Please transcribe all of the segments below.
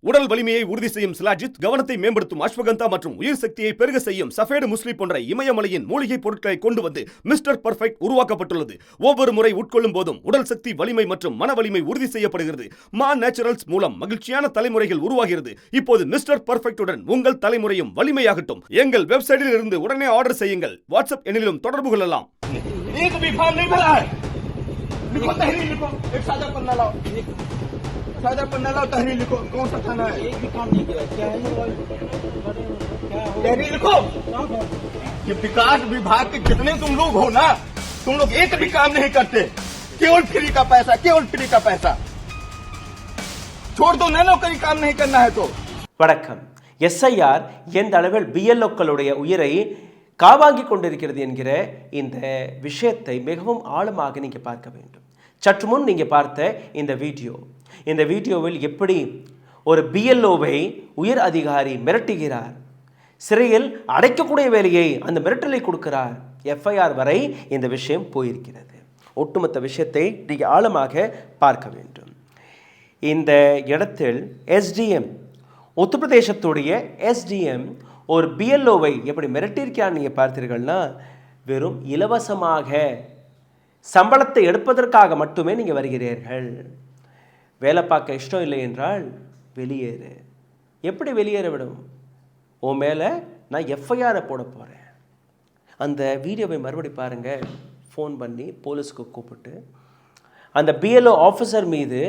உடல் வலிமையை உறுதி செய்யும் சிலாஜித், கவனத்தை மேம்படுத்தும் அஸ்வகந்தா மற்றும் உயிர் சக்தியை பெருக செய்யும் சஃபேடு முஸ்லி போன்ற இமயமலையின் மூலிகை பொருட்களை கொண்டு வந்து மிஸ்டர் பர்ஃபெக்ட் உருவாக்கப்பட்டுள்ளது. ஒவ்வொரு முறை உட்கொள்ளும் போதும் உடல் சக்தி, வலிமை மற்றும் மன வலிமை உறுதி செய்யப்படுகிறது. மா நேச்சுரல்ஸ் மூலம் மகிழ்ச்சியான தலைமுறைகள் உருவாகிறது. இப்போது மிஸ்டர் பர்ஃபெக்ட்டுடன் உங்கள் தலைமுறையும் வலிமையாகட்டும். எங்கள் வெப்சைட்டில் இருந்து உடனே ஆர்டர் செய்யுங்கள். வாட்ஸ்அப் எண்ணிலும் தொடர்பு கொள்ளலாம். सादा पन्ना लाओ, तहरीर लिखो। कौन सा थाना है? एक भी काम नहीं किया। क्या है तहरीर लिखो। ये विकास विभाग के जितने तुम लोग हो ना, तुम लोग एक भी काम नहीं करते। केवल फ्री का पैसा, केवल फ्री का पैसा। छोड़ दो, ना नौकरी काम नहीं करना है तो। வணக்கம். எஸ்ஐஆர் எந்த அளவில் பிஎல்ஓக்களுடைய உயிரை காவாங்கிக் கொண்டிருக்கிறது என்கிற இந்த விஷயத்தை மிகவும் ஆழமாக நீங்கள் பார்க்க வேண்டும். சற்று முன் நீங்கள் பார்த்த இந்த வீடியோவில் எப்படி ஒரு பிஎல்ஓவை உயர் அதிகாரி மிரட்டுகிறார், சிறையில் அடைக்கக்கூடிய வேலையை அந்த மிரட்டலை கொடுக்கிறார், எஃப்ஐஆர் வரை இந்த விஷயம் போயிருக்கிறது. ஒட்டுமொத்த விஷயத்தை நீங்கள் ஆழமாக பார்க்க வேண்டும். இந்த இடத்தில் எஸ்டிஎம், உத்தரப்பிரதேசத்துடைய எஸ்டிஎம் ஒரு பிஎல்ஓவை எப்படி மிரட்டியிருக்கிறார் நீங்கள் பார்த்தீர்கள்னா, வெறும் இலவசமாக சம்பளத்தை எடுப்பதற்காக மட்டுமே நீங்கள் வருகிறீர்கள், வேலை பார்க்க இஷ்டம் இல்லை என்றால் வெளியேறு. எப்படி வெளியேற விடும்? உன் மேலே நான் எஃப்ஐஆரை போட போகிறேன். அந்த வீடியோவை மறுபடி பாருங்கள். ஃபோன் பண்ணி போலீஸுக்கு கூப்பிட்டு அந்த பிஎல்ஓ ஆஃபீஸர் மீது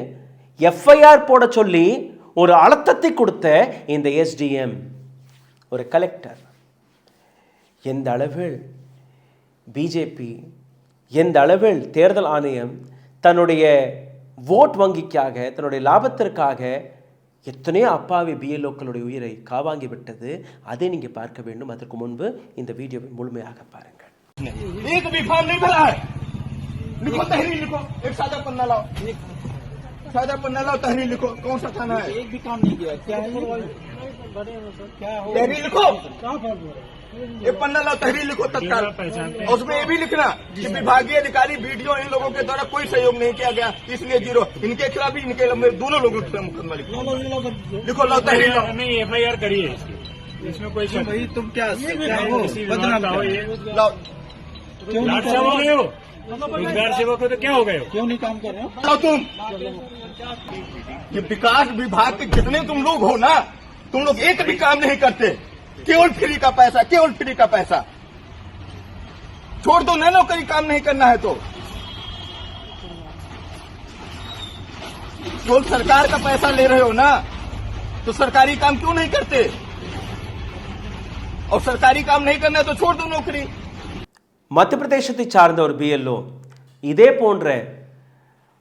எஃப்ஐஆர் போட சொல்லி ஒரு அழுத்தத்தை கொடுத்த இந்த எஸ்டிஎம், ஒரு கலெக்டர், எந்த அளவில் பிஜேபி, எந்த அளவில் தேர்தல் ஆணையம் தன்னுடைய ஓட் வங்கிக்காக, தன்னுடைய லாபத்திற்காக எத்தனையோ அப்பாவி பிஎல்ஓக்களுடைய உயிரை காவாங்கி விட்டது, அதை நீங்கள் பார்க்க வேண்டும். அதற்கு முன்பு இந்த வீடியோவை முழுமையாக பாருங்கள். एक भी फॉर्म नहीं भरा है। लिखो, तहरीर लिखो। एक सादा पन्ना लाओ, सादा पन्ना लाओ, तहरीर लिखो। कौन सा थाना है? एक भी काम नहीं किया। क्या है तहरीर लिखो। एक पन्ना लाओ, तहरीर लिखो तत्काल। और उसमें ये भी लिखना कि विभागीय अधिकारी वीडियो इन लोगों के द्वारा कोई सहयोग नहीं किया गया, इसलिए 0। इनके खिलाफ भी, इनके दोनों लोगों के मुकदमा लिखो। लिखो, लाओ तहरीर लाओ। नहीं, एफआईआर करिए इसमें कोई भाई, तुम क्या हो? बदनाम लाओ, ये लाओ। राज सेवक हो, रोजगार सेवक हो तो क्या हो गए? क्यों नहीं काम कर रहे हो? लाओ तुम। ये विकास विभाग के जितने तुम लोग हो ना, तुम लोग एक भी काम नहीं करते। केवल फ्री का पैसा, केवल फ्री का पैसा। छोड़ दो, ना नौकरी काम नहीं करना है तो। केवल सरकार का पैसा ले रहे हो ना, तो सरकारी काम क्यों नहीं करते? और सरकारी काम नहीं करना है तो छोड़ दो नौकरी। மத்திய பிரதேசத்தை சார்ந்த ஒரு பிஎல்ஓ இதே போன்ற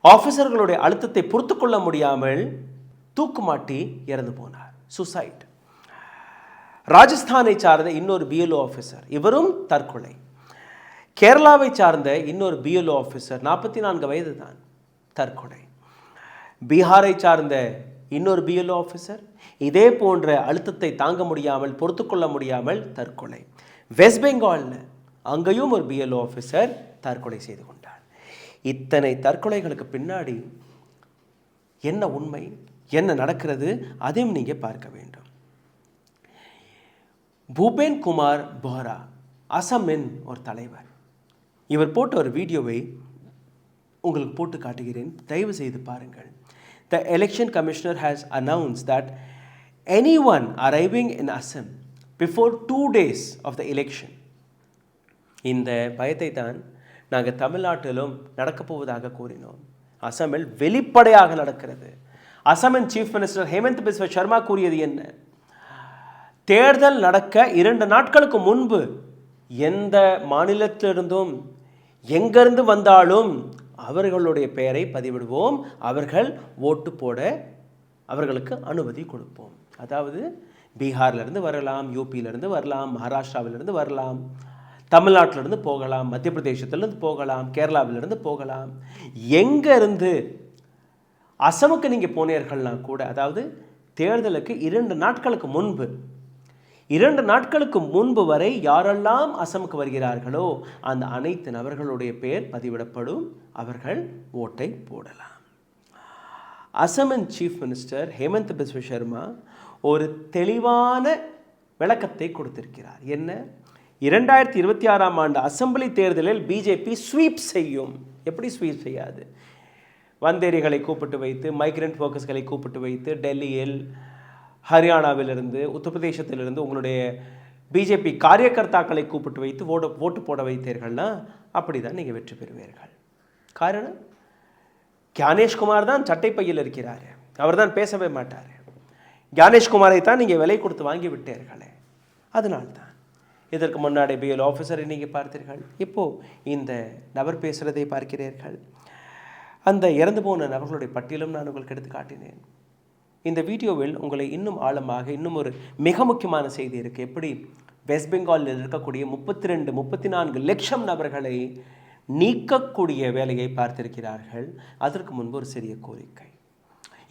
ஆஃபீஸர்களுடைய அழுத்தத்தை பொறுத்து கொள்ள முடியாமல் தூக்குமாட்டி இறந்து போனார், சூசைட். ராஜஸ்தானை சார்ந்த இன்னொரு பிஎல்ஓ ஆஃபீஸர், இவரும் தற்கொலை. கேரளாவை சார்ந்த இன்னொரு பிஎல்ஓ ஆஃபீஸர், 44 வயது தான், தற்கொலை. பீகாரை சார்ந்த இன்னொரு பிஎல்ஓ ஆஃபீஸர் இதே போன்ற அழுத்தத்தை தாங்க முடியாமல் பொறுத்து கொள்ள முடியாமல் தற்கொலை. வெஸ்ட் பெங்காலில் அங்கேயும் ஒரு பிஎல்ஓ ஆஃபீஸர் தற்கொலை செய்து கொண்டார். இத்தனை தற்கொலைகளுக்கு பின்னாடி என்ன உண்மை, என்ன நடக்கிறது, அதையும் நீங்கள் பார்க்க வேண்டும். பூபேன் குமார் போரா, அசமின் ஒரு தலைவர், இவர் போட்ட ஒரு வீடியோவை உங்களுக்கு போட்டு காட்டுகிறேன், தயவு செய்து பாருங்கள். The election commissioner has announced that anyone arriving in Assam before 2 days of the election, இந்த பயத்தை தான் நாங்கள் தமிழ்நாட்டிலும் நடக்கப் போவதாக கூறினோம். அசாமில் வெளிப்படையாக நடக்கிறது. அசாமின் சீஃப் மினிஸ்டர் ஹேமந்த் பிஸ்வ சர்மா கூறியது என்ன? தேர்தல் நடக்க 2 நாட்களுக்கு முன்பு எந்த மாநிலத்திலிருந்தும் எங்கிருந்து வந்தாலும் அவர்களுடைய பெயரை பதிவிடுவோம், அவர்கள் ஓட்டு போட அவர்களுக்கு அனுமதி கொடுப்போம். அதாவது பீகார்லேருந்து வரலாம், யூபியிலேருந்து வரலாம், மகாராஷ்டிராவிலிருந்து வரலாம், தமிழ்நாட்டிலிருந்து போகலாம், மத்திய பிரதேசத்திலிருந்து போகலாம், கேரளாவிலிருந்து போகலாம். எங்கேருந்து அசமுக்கு நீங்கள் போனீர்கள்னா கூட, அதாவது தேர்தலுக்கு 2 நாட்களுக்கு முன்பு வரை யாரெல்லாம் அசமுக்கு வருகிறார்களோ அந்த அனைத்து நபர்களுடைய பெயர் பதிவிடப்படும், அவர்கள் ஓட்டை போடலாம். அசமின் சீஃப் மினிஸ்டர் ஹேமந்த் பிஸ்வ சர்மா ஒரு தெளிவான விளக்கத்தை கொடுத்திருக்கிறார். என்ன? 2026 ஆண்டு அசெம்பிளி தேர்தலில் பிஜேபி ஸ்வீப் செய்யும். எப்படி ஸ்வீப் செய்யாது? வந்தேரிகளை கூப்பிட்டு வைத்து, மைக்ரண்ட் ஒர்க்கர்ஸ்களை கூப்பிட்டு வைத்து, டெல்லியில், ஹரியானாவிலிருந்து, உத்தரப்பிரதேசத்திலிருந்து உங்களுடைய பிஜேபி காரியகர்த்தாக்களை கூப்பிட்டு வைத்து ஓட்டு போட வைத்தீர்கள்னா அப்படி தான் நீங்கள் வெற்றி பெறுவீர்கள். காரணம், ஞானேஷ்குமார் தான் சட்டைப்பையில் இருக்கிறார், அவர் தான் பேசவே மாட்டார். ஞானேஷ்குமாரை தான் நீங்கள் விலை கொடுத்து வாங்கி விட்டீர்களே, அதனால்தான். இதற்கு முன்னாடி பிஎல் ஆஃபீஸரை நீங்கள் பார்த்தீர்கள், இப்போது இந்த நபர் பேசுகிறதை பார்க்கிறீர்கள். அந்த இறந்து போன நபர்களுடைய பட்டியலும் நான் உங்களுக்கு எடுத்து காட்டினேன். இந்த வீடியோவில் உங்களை இன்னும் ஆழமாக இன்னும் ஒரு மிக முக்கியமான செய்தி இருக்குது. எப்படி வெஸ்ட் பெங்காலில் இருக்கக்கூடிய 34 லட்சம் நபர்களை நீக்கக்கூடிய வேலையை பார்த்திருக்கிறார்கள். அதற்கு முன்பு ஒரு சிறிய கோரிக்கை.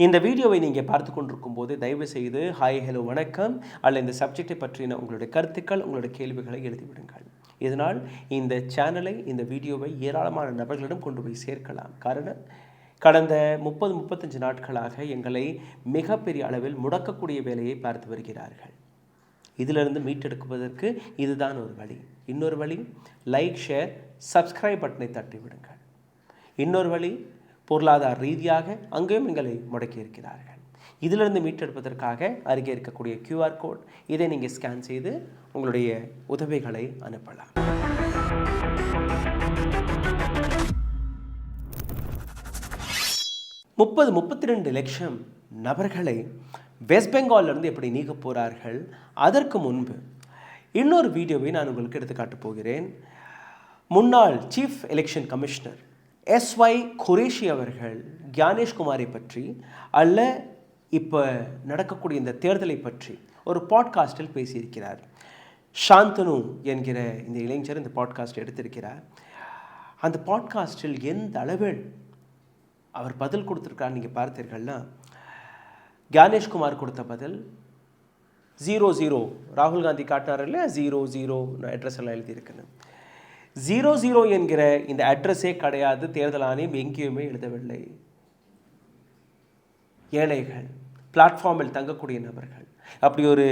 இந்த வீடியோவை நீங்கள் பார்த்து கொண்டிருக்கும் போது தயவு செய்து ஹாய், ஹலோ, வணக்கம் அல்ல இந்த சப்ஜெக்டை பற்றின உங்களுடைய கருத்துக்கள், உங்களுடைய கேள்விகளை எழுதிவிடுங்கள். இதனால் இந்த சேனலை, இந்த வீடியோவை ஏராளமான நபர்களிடம் கொண்டு போய் சேர்க்கலாம். காரணம், கடந்த 30-35 நாட்களாக எங்களை மிகப்பெரிய அளவில் முடக்கக்கூடிய வேலையை பார்த்து வருகிறார்கள். இதிலிருந்து மீட்டெடுக்குவதற்கு இதுதான் ஒரு வழி. இன்னொரு வழி, லைக், ஷேர், சப்ஸ்கிரைப் பட்டனை தட்டி விடுங்கள். இன்னொரு வழி, பொருளாதார ரீதியாக அங்கேயும் எங்களை முடக்கி இருக்கிறார்கள். இதிலிருந்து மீட்டெடுப்பதற்காக அருகே இருக்கக்கூடிய QR கோட், இதை நீங்கள் ஸ்கேன் செய்து உங்களுடைய உதவிகளை அனுப்பலாம். முப்பது 32 லட்சம் நபர்களை வெஸ்ட் பெங்காலிலிருந்து எப்படி நீக்க போகிறார்கள்? அதற்கு முன்பு இன்னொரு வீடியோவை நான் உங்களுக்கு எடுத்துக்காட்டப் போகிறேன். முன்னாள் chief election commissioner SY Qureshi அவர்கள் ஞானேஷ்குமாரை பற்றி அல்ல இப்போ நடக்கக்கூடிய இந்த தேர்தலை பற்றி ஒரு பாட்காஸ்டில் பேசியிருக்கிறார். சாந்தனு என்கிற இந்த இளைஞர் இந்த பாட்காஸ்ட் எடுத்திருக்கிறார். அந்த பாட்காஸ்டில் எந்த அளவில் அவர் பதில் கொடுத்துருக்கார் நீங்கள் பார்த்தீர்கள்னா, ஞானேஷ்குமார் கொடுத்த பதில் 00, ராகுல் காந்தி காட்டினார் இல்லையா, 00 அட்ரஸ் எல்லாம் எழுதியிருக்கணும். 00 என்கிற இந்த அட்ரஸே கிடையாது, தேர்தல் ஆணையம் எங்கேயுமே எழுதவில்லை. ஏழைகள், பிளாட்ஃபார்மில் தங்கக்கூடிய நபர்கள், அப்படி ஒரு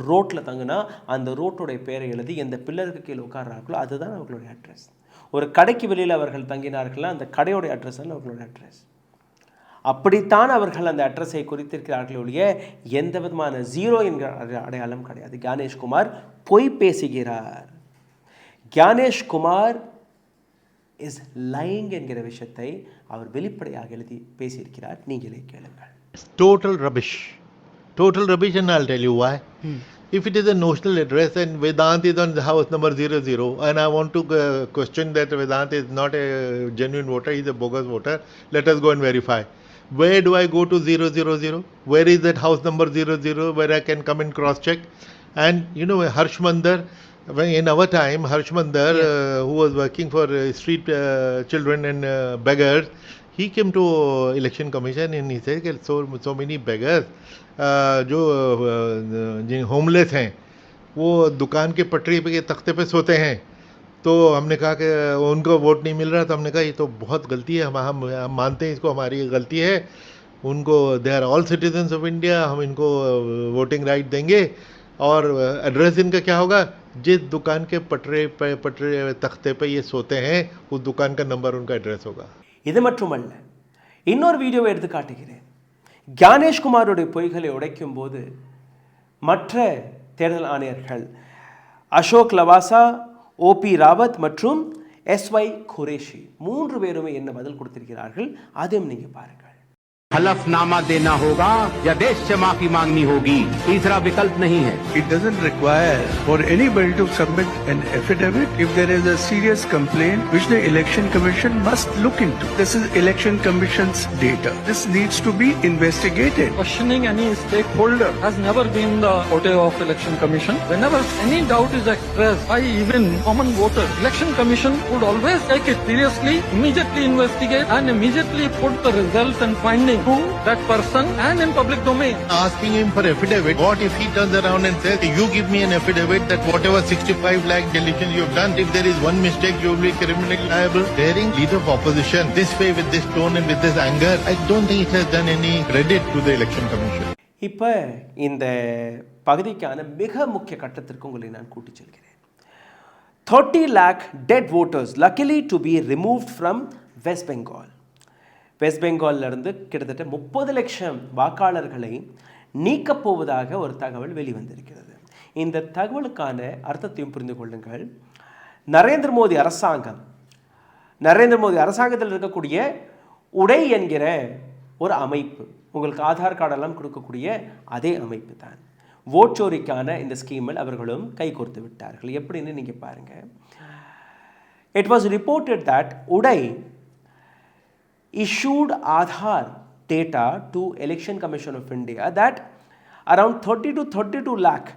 ரோட்டில் தங்குனா அந்த ரோட்டோடைய பேரை எழுதி எந்த பில்லருக்கு கீழே உட்கார்றார்களோ அதுதான் அவர்களுடைய அட்ரஸ். ஒரு கடைக்கு வெளியில் அவர்கள் தங்கினார்கள்னா அந்த கடையோடைய அட்ரஸ் தான் அவர்களுடைய அட்ரஸ். அப்படித்தான் அவர்கள் அந்த அட்ரஸை குறித்திருக்கிறார்கள் ஒழிய எந்த விதமான 0 என்கிற அடையாளம் கிடையாது. ஞானேஷ்குமார் பொய் பேசுகிறார். ஞானேஷ்குமார் இஸ் லைங் என்கிற விஷயத்தை அவர் வெளிப்படையாக எழுதி பேசியிருக்கிறார். நீங்களே கேளுங்கள். Total rubbish, and I'll tell you why. If it is a notional address and Vedant is on the house number 00 and I want to question that Vedant is not a genuine voter, he is a bogus voter, let us go and verify. Where do I go to 000? Where is that house number 00 where I can come and cross check? And you know, Harsh Mandar, in our time, Harsh Mandar, who was working for street children and beggars, he came to election commission and he said so many beggars जो homeless हैं वो दुकान के पटरी पे के तख्ते पे सोते हैं. तो हमने कहा कि उनको वोट नहीं मिल रहा. तो हमने कहा ये तो बहुत गलती है, हम मानते हैं इसको, हमारी गलती है. उनको they are all citizens of India, हम इनको वोटिंग राइट देंगे. और एड्रेस इनका क्या होगा? जिस दुकान के पटरे तख्ते पे ये सोते हैं उस दुकान का नंबर उनका एड्रेस होगा. இது மட்டுமல்ல, இன்னொரு வீடியோவை எடுத்து காட்டுகிறேன். ஞானேஷ்குமாருடைய பொய்களை உடைக்கும் போது மற்ற தேர்தல் ஆணையர்கள் அசோக் லவாசா, OP ராவத் மற்றும் SY குரேஷி 3 பேருமே என்ன பதில் கொடுத்திருக்கிறார்கள் அதையும் நீங்க பாருங்கள். हलफनामा देना होगा या देश से माफी मांगनी होगी, तीसरा विकल्प नहीं है. It doesn't require for anybody to submit an affidavit if there is a serious complaint which the election commission must look into. This is election commission's data. This needs to be investigated. Questioning any stakeholder has never been the forte of election commission. Whenever any doubt is expressed by even common voters, election commission would always take it seriously, immediately investigate and immediately put the results and findings to that person and in public domain. Asking him for affidavit, what if he turns around and says, you give me an affidavit that whatever 65 lakh deletions you've done, if there is one mistake, you will be criminally liable. Daring leader of opposition this way, with this tone and with this anger, I don't think it has done any credit to the election commission. இப்போ இந்த பகுதிக்கான மிக முக்கிய கட்டத்திற்கு உங்களை நான் கூட்டிச் செல்கிறேன். 30 lakh dead voters luckily to be removed from West Bengal. West பெங்காலிருந்து கிட்டத்தட்ட 30 லட்சம் வாக்காளர்களை நீக்கப் போவதாக ஒரு தகவல் வெளிவந்திருக்கிறது. இந்த தகவலுக்கான அர்த்தத்தையும் புரிந்து கொள்ளுங்கள். நரேந்திர மோடி அரசாங்கத்தில் இருக்கக்கூடிய உடை என்கிற ஒரு அமைப்பு, உங்களுக்கு ஆதார் கார்டெல்லாம் கொடுக்கக்கூடிய அதே அமைப்பு தான். ஓட் சோரிக்கான இந்த ஸ்கீமில் அவர்களும் கைகோர்த்து விட்டார்கள். எப்படின்னு நீங்கள் பாருங்கள். இட் வாஸ் ரிப்போர்ட்டட் தட் உடை issued Aadhaar data to Election Commission of India that around 30 to 32 lakh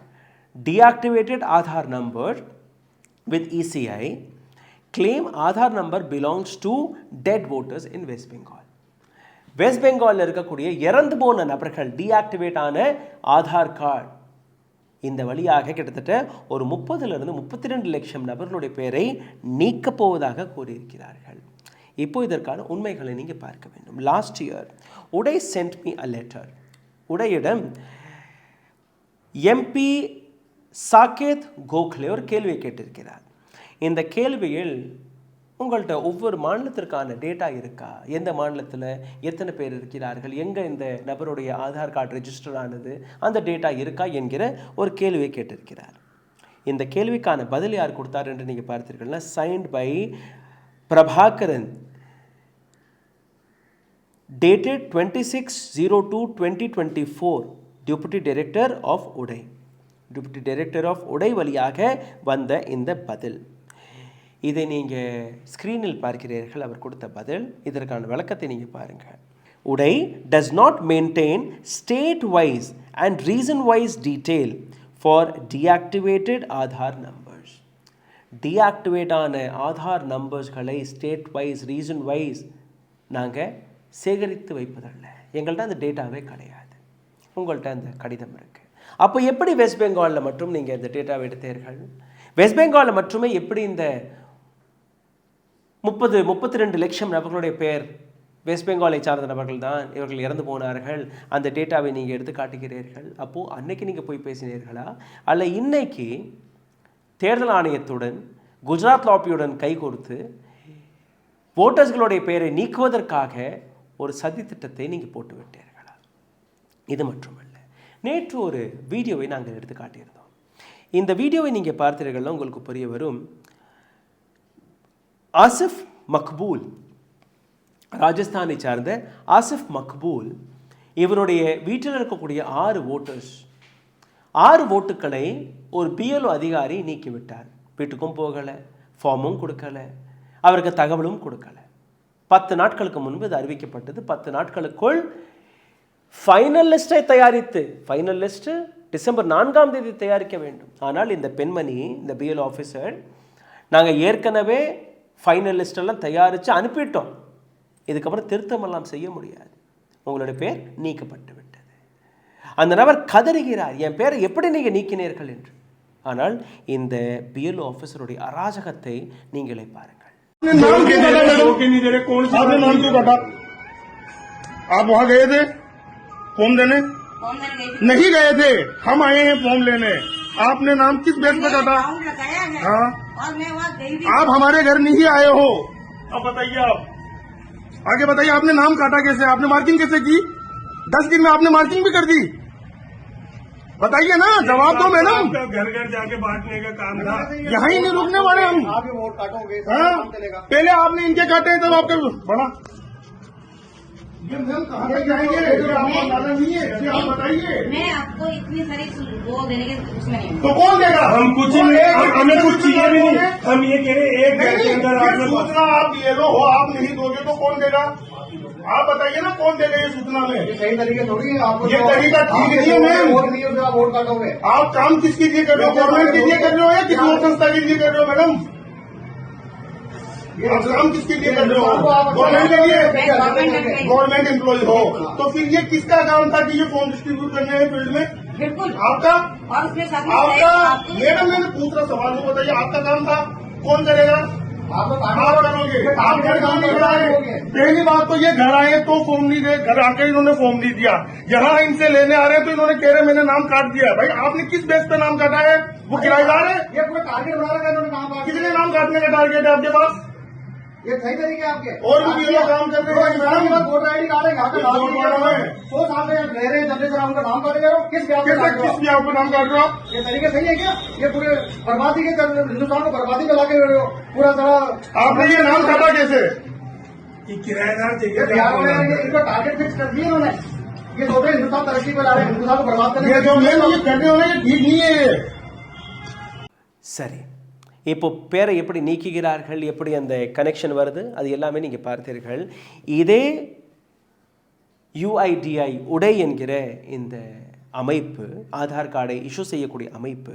deactivated Aadhaar number with ECI claim Aadhaar number belongs to dead voters in West Bengal. West Bengal இருக்கக்கூடிய இறந்து போன நபர்கள் deactivate ஆன Aadhaar card இந்த வழியாக கிட்டத்தட்ட ஒரு 30லிருந்து 32 லட்சம் நபர்களுடைய பெயரை நீக்கப் போவதாக கூறியிருக்கிறார்கள். இப்போ இதற்கான உண்மைகளை நீங்கள் பார்க்க வேண்டும். Last year UIDAI sent me a letter. உடையிடம் எம்பி சாகேத் கோக்லே ஒரு கேள்வியை கேட்டிருக்கிறார். இந்த கேள்வியில் உங்கள்கிட்ட ஒவ்வொரு மாநிலத்திற்கான டேட்டா இருக்கா, எந்த மாநிலத்தில் எத்தனை பேர் இருக்கிறார்கள், எங்கே இந்த நபருடைய ஆதார் கார்டு ரெஜிஸ்டர் ஆனது, அந்த டேட்டா இருக்கா என்கிற ஒரு கேள்வியை கேட்டிருக்கிறார். இந்த கேள்விக்கான பதில் யார் கொடுத்தார் என்று நீங்கள் பார்த்தீர்கள்னா, signed by Prabhakaran, dated 26/02/2024, Deputy Director of உடை. Deputy Director of உடை வழியாக வந்த இந்த பதில். இதை நீங்கள் ஸ்க்ரீனில் பார்க்கிறீர்கள். அவர் கொடுத்த பதில். இதற்கான விளக்கத்தை நீங்கள் பாருங்கள். உடை does not maintain state-wise and region-wise detail for deactivated Aadhaar numbers. Deactivate ஆன ஆதார் நம்பர்ஸ்களை ஸ்டேட் வைஸ் ரீஜன் வைஸ் நாங்கள் சேகரித்து வைப்பதில்லை. எங்கள்கிட்ட அந்த டேட்டாவே கிடையாது. உங்கள்கிட்ட அந்த கடிதம் இருக்குது. அப்போ எப்படி வெஸ்ட் பெங்காலில் மட்டும் நீங்கள் இந்த டேட்டாவை எடுத்தீர்கள்? வெஸ்ட் பெங்காலில் மட்டுமே எப்படி இந்த 32 லட்சம் நபர்களுடைய பேர் வெஸ்ட் பெங்காலை சார்ந்த நபர்கள் தான், இவர்கள் இறந்து போனார்கள், அந்த டேட்டாவை நீங்கள் எடுத்து காட்டுகிறீர்கள்? அப்போது அன்னைக்கு நீங்கள் போய் பேசினீர்களா, அல்ல இன்னைக்கு தேர்தல் ஆணையத்துடன் குஜராத் லாபியுடன் கைகோர்த்து ஓட்டர்ஸ்களுடைய பெயரை நீக்குவதற்காக ஒரு சதி திட்டத்தை நீங்கள் போட்டு விட்டீர்களா? இது மட்டுமல்ல, நேற்று ஒரு வீடியோவை நாங்கள் எடுத்து காட்டியிருந்தோம். இந்த வீடியோவை நீங்கள் பார்த்தீர்கள்னா உங்களுக்கு புரிய வரும். ஆசிஃப் மக்பூல், ராஜஸ்தானை சார்ந்த ஆசிஃப் மக்பூல், இவருடைய வீட்டில் இருக்கக்கூடிய 6 ஓட்டுக்களை ஒரு பிஎல்ஓ அதிகாரி நீக்கிவிட்டார். வீட்டுக்கும் போகலை, ஃபார்மும் கொடுக்கலை, அவருக்கு தகவலும் கொடுக்கலை. 10 நாட்களுக்கு முன்பு இது அறிவிக்கப்பட்டது. 10 நாட்களுக்குள் ஃபைனல் லிஸ்ட்டை தயாரித்து, ஃபைனல் லிஸ்ட்டு டிசம்பர் 4ஆம் தேதி தயாரிக்க வேண்டும். ஆனால் இந்த பெண்மணி, இந்த பிஎல்ஓ ஆஃபீஸர், நாங்கள் ஏற்கனவே ஃபைனல் லிஸ்டெல்லாம் தயாரித்து அனுப்பிட்டோம், இதுக்கப்புறம் திருத்தமெல்லாம் செய்ய முடியாது, உங்களுடைய பேர் நீக்கப்பட்டு விட்டது. அந்த நபர் கதறுகிறார், என் பேரை எப்படி நீங்கள் நீக்கினீர்கள் என்று. ஆனால் இந்த பிஎல்ஓ ஆஃபீஸருடைய அராஜகத்தை நீங்களே பாருங்கள். आप वहाँ गए थे फॉर्म देने? नहीं गए थे, हम आए हैं फॉर्म लेने. आपने नाम किस बेस पे काटा? हाँ, आप हमारे घर नहीं आए हो. अब बताइए, आप आगे बताइए, आपने नाम काटा कैसे? आपने मार्किंग कैसे की? 10 दिन में आपने मार्किंग भी कर दी. बताइए ना, जवाब दो मैडम. घर घर जाके बांटने का काम था, यहाँ ही नहीं रुकने वाले हम. आप वोट काटोगे, पहले आपने इनके काटे तब आपका बड़ा. कहाँ तक जाएंगे? आप बताइए. मैं आपको इतनी सारी वो देने के उसमें नहीं. तो कौन देगा? हम कुछ हमें कुछ चाहिए भी नहीं. हम ये कह रहे एक घर के अंदर आपने सूचना आप ये लो हो, आप नहीं दोगे तो कौन देगा? आप बताइए ना, कौन देगा ये सूचना में? सही तरीके थोड़ी है आपको. ये तरीका ठीक नहीं है मैम. वोट नहीं होगा, वोट काटोगे. आप काम किसके लिए कर रहे हो? गवर्नमेंट के लिए कर रहे हो या किसी और संस्था के लिए कर रहे हो मैडम? काम किसके लिए कर रहे हो? गवर्नमेंट के लिए। गवर्नमेंट एम्प्लॉय हो तो फिर ये किसका काम था कि ये फॉर्म डिस्ट्रीब्यूट करने हैं फील्ड में? बिल्कुल। आपका और उसके साथ में आपका आपको- मैडम मैंने पूछ रहा सवाल को बताइए, आपका काम था, कौन करेगा? आप करोगे। आप घर काम नहीं कराए। पहली बात तो ये घर आए तो फॉर्म नहीं दे, घर आके इन्होंने फॉर्म नहीं दिया, यहाँ इनसे लेने आ रहे हैं तो इन्होंने कह रहे मैंने नाम काट दिया है। भाई आपने किस बेस पे नाम काटा है? वो किराएदार है? ये पूरा टारगेट बना रखा है इन्होंने नाम। कितने नाम काटने का टारगेट है आपके पास? ये सही तरीके आपके और भी ये लोग काम कर रहे हैं। वोटर आई डी कार्ड है, यहाँ पे 100 साल से रह रहे हैं, जनरेशन उनका नाम काटे जा रहे हो। किस ब्याह पे नाम काट रहे हो? ये तरीके सही है क्या? ये पूरे बर्बादी के हिंदुस्तान को बर्बादी में लाके रहे हो पूरा तरह। आपने ये नाम काटा कैसे? किराएदार बिहार वाले इनको टारगेट फिक्स कर दिए उन्होंने। ये सोच रहे हिंदुस्तान तरक्की पे ला रहे हैं, हिंदुस्तान को बर्बाद करने जो मैं ये कर रहे हो ना, ये ठीक नहीं है। சரி, இப்போ பேரை எப்படி நீக்குகிறார்கள், எப்படி அந்த கனெக்ஷன் வருது, அது எல்லாமே நீங்கள் பார்த்தீர்கள். இதே UIDI உடை என்கிற இந்த அமைப்பு, ஆதார் கார்டை இஷ்யூ செய்யக்கூடிய அமைப்பு,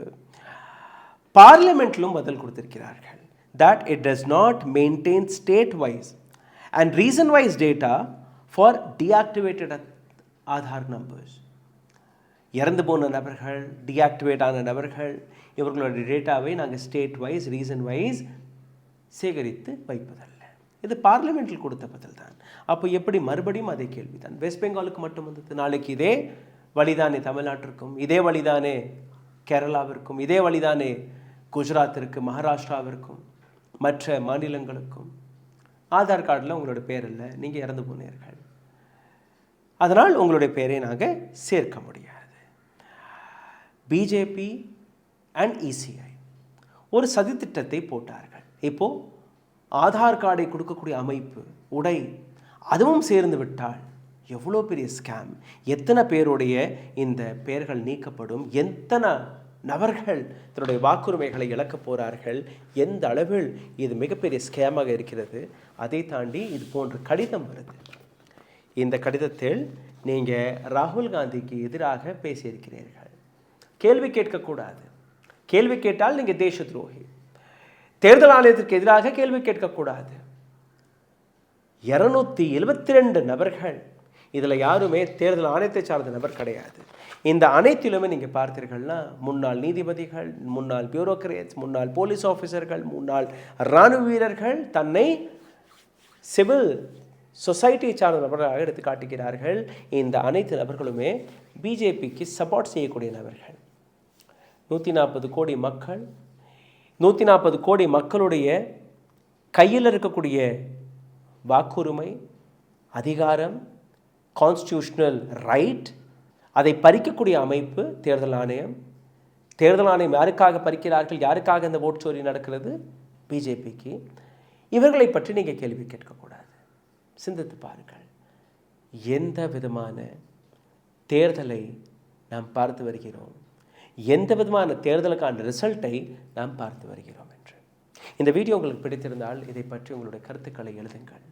பார்லிமெண்ட்டிலும் பதில் கொடுத்திருக்கிறார்கள். that it does not maintain state-wise and region-wise data for deactivated Aadhaar numbers. இறந்து போன நபர்கள், டீஆக்டிவேட் ஆன நபர்கள், இவர்களோட டேட்டாவை நாங்கள் ஸ்டேட் வைஸ், ரீசன் வைஸ் சேகரித்து வைப்பதல்ல. இது பார்லிமெண்ட்டில் கொடுத்த பதில் தான். அப்போ எப்படி மறுபடியும் அதே கேள்வி தான் வெஸ்ட் பெங்காலுக்கு மட்டும் வந்தது? நாளைக்கு இதே வழிதானே தமிழ்நாட்டிற்கும், இதே வழிதானே கேரளாவிற்கும், இதே வழிதானே குஜராத்திற்கு, மகாராஷ்டிராவிற்கும், மற்ற மாநிலங்களுக்கும்? ஆதார் கார்டில் உங்களோட பேர் இல்லை, நீங்கள் இறந்து போனீர்கள், அதனால் உங்களுடைய பேரை நாங்கள் சேர்க்க முடியாது. பிஜேபி அண்ட் இசிஐ ஒரு சதித்திட்டத்தை போட்டார்கள். இப்போது ஆதார் கார்டை கொடுக்கக்கூடிய அமைப்பு, உடை, அதுவும் சேர்ந்து விட்டால் எவ்வளோ பெரிய ஸ்கேம்! எத்தனை பேருடைய இந்த பெயர்கள் நீக்கப்படும், எத்தனை நபர்கள் தன்னுடைய வாக்குரிமைகளை இழக்கப் போகிறார்கள், எந்த அளவில் இது மிகப்பெரிய ஸ்கேமாக இருக்கிறது. அதை தாண்டி இது போன்ற கடிதம் வருது. இந்த கடிதத்தில் நீங்கள் ராகுல் காந்திக்கு எதிராக பேசியிருக்கிறீர்கள். கேள்வி கேட்கக்கூடாது. கேள்வி கேட்டால் நீங்கள் தேச துரோகி. தேர்தல் ஆணையத்திற்கு எதிராக கேள்வி கேட்கக்கூடாது. 272 நபர்கள், இதில் யாருமே தேர்தல் ஆணையத்தை சார்ந்த நபர் கிடையாது. இந்த அனைத்திலுமே நீங்கள் பார்த்தீர்கள்னா முன்னாள் நீதிபதிகள், முன்னாள் பியூரோக்ரேட்ஸ், முன்னாள் போலீஸ் ஆஃபீஸர்கள், முன்னாள் இராணுவ வீரர்கள் தன்னை சிவில் சொசைட்டியை சார்ந்த நபர்களாக எடுத்து காட்டுகிறார்கள். இந்த அனைத்து நபர்களுமே பிஜேபிக்கு சப்போர்ட் செய்யக்கூடிய நபர்கள். 140 கோடி மக்கள், 140 கோடி மக்களுடைய கையில் இருக்கக்கூடிய வாக்குரிமை, அதிகாரம், கான்ஸ்டியூஷனல் ரைட், அதை பறிக்கக்கூடிய அமைப்பு தேர்தல் ஆணையம். தேர்தல் ஆணையம் யாருக்காக பறிக்கிறார்கள், யாருக்காக இந்த ஓட் சோரி நடக்கிறது? பிஜேபிக்கு. இவர்களை பற்றி நீங்கள் கேள்வி கேட்கக்கூடாது. சிந்தித்து பாருங்கள், எந்த விதமான தேர்தலை நாம் பார்த்து வருகிறோம், எந்த விதமான தேர்தலுக்கான ரிசல்ட்டை நாம் பார்த்து வருகிறோம் என்று. இந்த வீடியோ உங்களுக்கு பிடித்திருந்தால் இதை பற்றி உங்களுடைய கருத்துக்களை எழுதுங்கள்.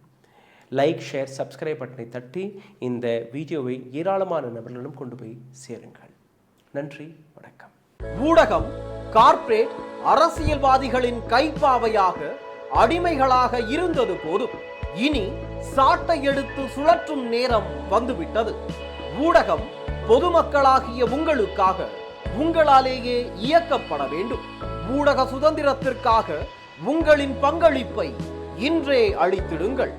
லைக், ஷேர், சப்ஸ்கிரைப் பட்டனை தட்டி இந்த வீடியோவை ஏராளமான நபர்களிடம் கொண்டு போய் சேருங்கள். நன்றி, வணக்கம். ஊடகம் கார்ப்பரேட் அரசியல்வாதிகளின் கைப்பாவையாக, அடிமைகளாக இருந்தது போதும். இனி சாட்டை எடுத்து சுழற்றும் நேரம் வந்துவிட்டது. ஊடகம் பொதுமக்களாகிய உங்களுக்காக, உங்களாலேயே இயக்கப்பட வேண்டும். ஊடக சுதந்திரத்திற்காக உங்களின் பங்களிப்பை இன்றே அளித்திடுங்கள்.